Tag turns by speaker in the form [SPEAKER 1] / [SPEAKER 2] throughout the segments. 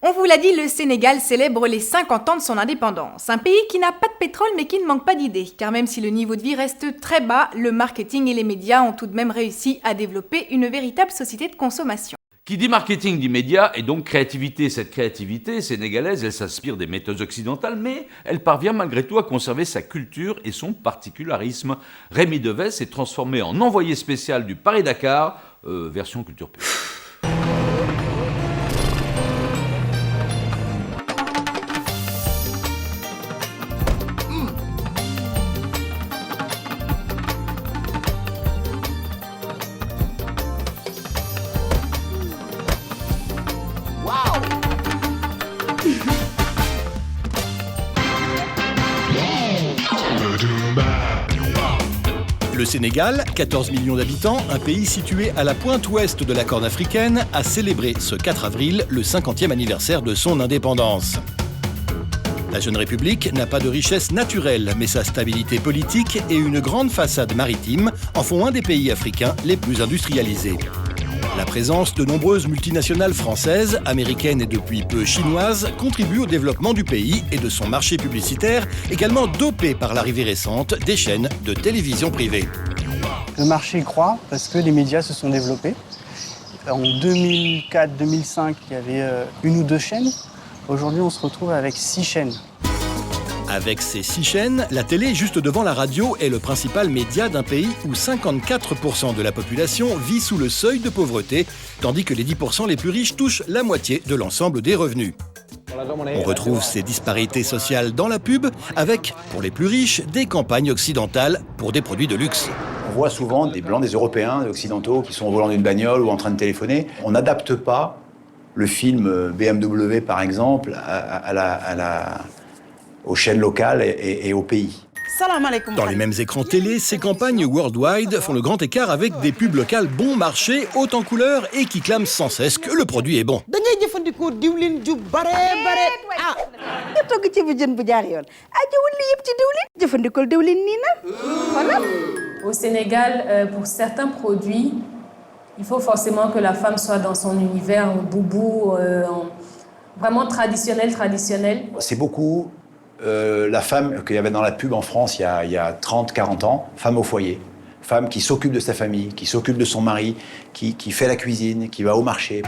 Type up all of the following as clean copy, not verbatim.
[SPEAKER 1] On vous l'a dit, le Sénégal célèbre les 50 ans de son indépendance. Un pays qui n'a pas de pétrole mais qui ne manque pas d'idées. Car même si le niveau de vie reste très bas, le marketing et les médias ont tout de même réussi à développer une véritable société de consommation.
[SPEAKER 2] Qui dit marketing dit média et donc créativité. Cette créativité sénégalaise, elle s'inspire des méthodes occidentales, mais elle parvient malgré tout à conserver sa culture et son particularisme. Rémi Devès s'est transformé en envoyé spécial du Paris-Dakar, version culture pure.
[SPEAKER 3] Le Sénégal, 14 millions d'habitants, un pays situé à la pointe ouest de la Corne africaine, a célébré ce 4 avril le 50e anniversaire de son indépendance. La jeune République n'a pas de richesse naturelle, mais sa stabilité politique et une grande façade maritime en font un des pays africains les plus industrialisés. La présence de nombreuses multinationales françaises, américaines et depuis peu chinoises contribue au développement du pays et de son marché publicitaire, également dopé par l'arrivée récente des chaînes de télévision privées.
[SPEAKER 4] Le marché croît parce que les médias se sont développés. En 2004-2005, il y avait une ou deux chaînes. Aujourd'hui, on se retrouve avec 6 chaînes.
[SPEAKER 3] Avec ces 6 chaînes, la télé, juste devant la radio, est le principal média d'un pays où 54% de la population vit sous le seuil de pauvreté, tandis que les 10% les plus riches touchent la moitié de l'ensemble des revenus. On retrouve ces disparités sociales dans la pub, avec, pour les plus riches, des campagnes occidentales pour des produits de luxe.
[SPEAKER 5] On voit souvent des Blancs, des Européens, des Occidentaux qui sont au volant d'une bagnole ou en train de téléphoner. On n'adapte pas le film BMW, par exemple, aux chaînes locales et au pays.
[SPEAKER 3] Dans les mêmes écrans télé, ces campagnes worldwide font le grand écart avec des pubs locales bon marché, hautes en couleurs et qui clament sans cesse que le produit est bon.
[SPEAKER 6] Au Sénégal, pour certains produits, il faut forcément que la femme soit dans son univers boubou, vraiment traditionnel.
[SPEAKER 5] C'est beaucoup la femme qu'il y avait dans la pub en France il y a 30-40 ans, femme au foyer. Femme qui s'occupe de sa famille, qui s'occupe de son mari, qui fait la cuisine, qui va au marché.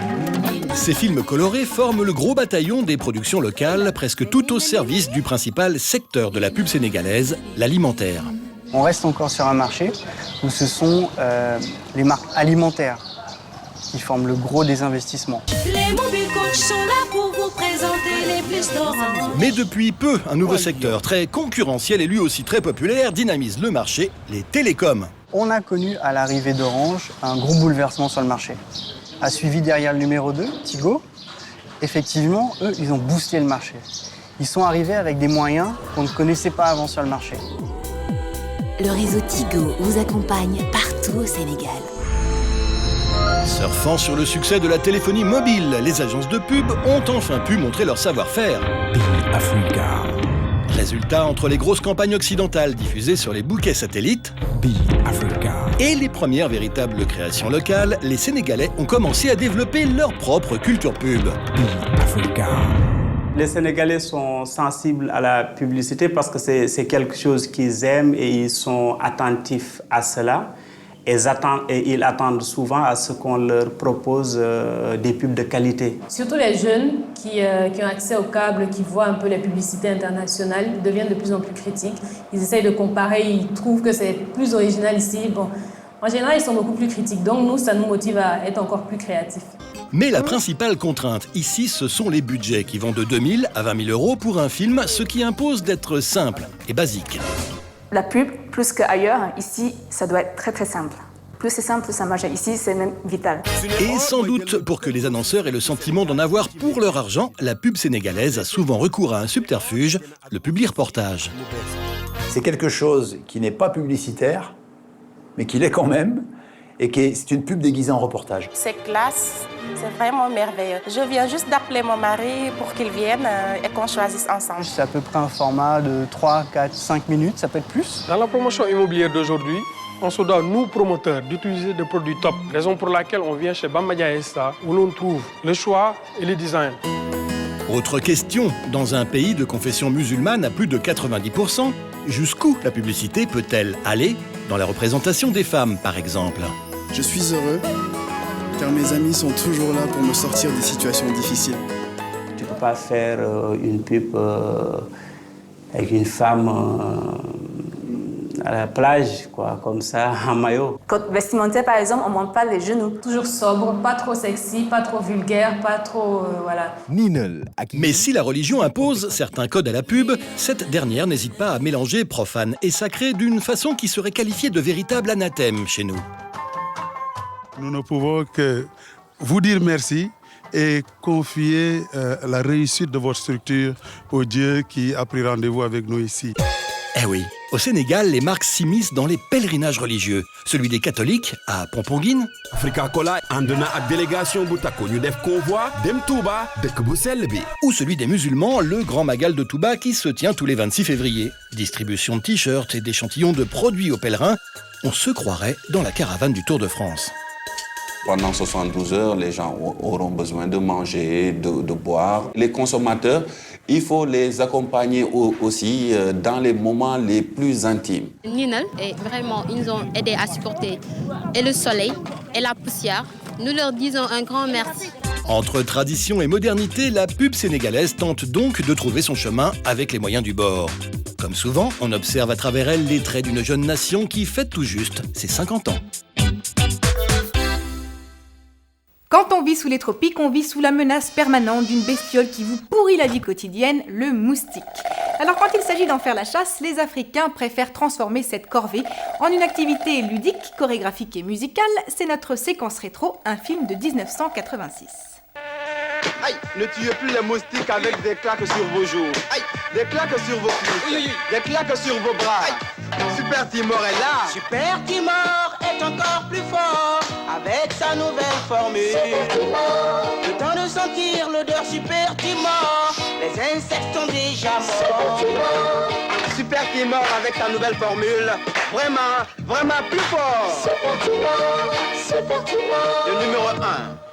[SPEAKER 3] Ces films colorés forment le gros bataillon des productions locales, presque tout au service du principal secteur de la pub sénégalaise, l'alimentaire.
[SPEAKER 4] On reste encore sur un marché où ce sont les marques alimentaires qui forment le gros des investissements.
[SPEAKER 7] Les mobiles coach sont là pour vous présenter les plus d'orange.
[SPEAKER 3] Mais depuis peu, un nouveau secteur très concurrentiel et lui aussi très populaire dynamise le marché, les télécoms.
[SPEAKER 4] On a connu à l'arrivée d'Orange un gros bouleversement sur le marché. A suivi derrière le numéro 2, Tigo. Effectivement, eux, ils ont boosté le marché. Ils sont arrivés avec des moyens qu'on ne connaissait pas avant sur le marché.
[SPEAKER 8] Le réseau Tigo vous accompagne partout au Sénégal.
[SPEAKER 3] Surfant sur le succès de la téléphonie mobile, les agences de pub ont enfin pu montrer leur savoir-faire.
[SPEAKER 9] Africa.
[SPEAKER 3] Résultat, entre les grosses campagnes occidentales diffusées sur les bouquets satellites
[SPEAKER 9] Africa.
[SPEAKER 3] Et les premières véritables créations locales, les Sénégalais ont commencé à développer leur propre culture pub.
[SPEAKER 9] Africa.
[SPEAKER 10] Les Sénégalais sont sensibles à la publicité parce que c'est quelque chose qu'ils aiment et ils sont attentifs à cela. Et ils attendent souvent à ce qu'on leur propose des pubs de qualité.
[SPEAKER 6] Surtout les jeunes qui ont accès au câble, qui voient un peu les publicités internationales, ils deviennent de plus en plus critiques. Ils essayent de comparer, ils trouvent que c'est plus original ici. Bon, en général, ils sont beaucoup plus critiques. Donc nous, ça nous motive à être encore plus créatifs.
[SPEAKER 3] Mais la principale contrainte ici, ce sont les budgets qui vont de 2 000 à 20 000 euros pour un film, ce qui impose d'être simple et basique.
[SPEAKER 11] La pub, plus qu'ailleurs, ici, ça doit être très très simple. Plus c'est simple, plus ça marche. Ici, c'est même vital.
[SPEAKER 3] Et sans doute, pour que les annonceurs aient le sentiment d'en avoir pour leur argent, la pub sénégalaise a souvent recours à un subterfuge, le publi-reportage.
[SPEAKER 5] C'est quelque chose qui n'est pas publicitaire, mais qui l'est quand même, et c'est une pub déguisée en reportage.
[SPEAKER 12] C'est classe, c'est vraiment merveilleux. Je viens juste d'appeler mon mari pour qu'il vienne et qu'on choisisse ensemble.
[SPEAKER 4] C'est à peu près un format de 3, 4, 5 minutes, ça peut être plus.
[SPEAKER 13] Dans la promotion immobilière d'aujourd'hui, on se doit, nous, promoteurs, d'utiliser des produits top. Raison pour laquelle on vient chez Bamba Diatta, où l'on trouve le choix et le design.
[SPEAKER 3] Autre question, dans un pays de confession musulmane à plus de 90%, jusqu'où la publicité peut-elle aller dans la représentation des femmes, par exemple?
[SPEAKER 14] Je suis heureux, car mes amis sont toujours là pour me sortir des situations difficiles.
[SPEAKER 10] Tu ne peux pas faire une pub avec une femme à la plage, quoi, comme ça, en maillot.
[SPEAKER 11] Code vestimentaire, par exemple, on ne monte pas les genoux.
[SPEAKER 6] Toujours sobre, pas trop sexy, pas trop vulgaire, pas trop... voilà.
[SPEAKER 3] Mais si la religion impose certains codes à la pub, cette dernière n'hésite pas à mélanger profane et sacré d'une façon qui serait qualifiée de véritable anathème chez nous.
[SPEAKER 15] Nous ne pouvons que vous dire merci et confier la réussite de votre structure au Dieu qui a pris rendez-vous avec nous ici.
[SPEAKER 3] Eh oui, au Sénégal, les marques s'immiscent dans les pèlerinages religieux. Celui des catholiques à Pomponguine. Ou celui des musulmans, le Grand Magal de Touba qui se tient tous les 26 février. Distribution de t-shirts et d'échantillons de produits aux pèlerins. On se croirait dans la caravane du Tour de France.
[SPEAKER 16] Pendant 72 heures, les gens auront besoin de manger, de boire. Les consommateurs, il faut les accompagner aussi dans les moments les plus intimes.
[SPEAKER 17] Ninel, et vraiment, ils nous ont aidés à supporter et le soleil et la poussière. Nous leur disons un grand merci.
[SPEAKER 3] Entre tradition et modernité, la pub sénégalaise tente donc de trouver son chemin avec les moyens du bord. Comme souvent, on observe à travers elle les traits d'une jeune nation qui fête tout juste ses 50 ans.
[SPEAKER 1] Quand on vit sous les tropiques, on vit sous la menace permanente d'une bestiole qui vous pourrit la vie quotidienne, le moustique. Alors quand il s'agit d'en faire la chasse, les Africains préfèrent transformer cette corvée en une activité ludique, chorégraphique et musicale. C'est notre séquence rétro, un film de 1986.
[SPEAKER 18] Aïe, ne tuez plus les moustiques avec des claques sur vos joues. Aïe, des claques sur vos cuisses, des claques sur vos bras. Aïe. Super Timor est là.
[SPEAKER 19] Super Timor est encore plus fort avec sa nouvelle formule. Le temps de sentir l'odeur Super Timor, les insectes sont déjà morts.
[SPEAKER 18] Super Timor avec sa nouvelle formule, vraiment plus fort.
[SPEAKER 19] Super Timor, Super Timor.
[SPEAKER 18] Le numéro 1.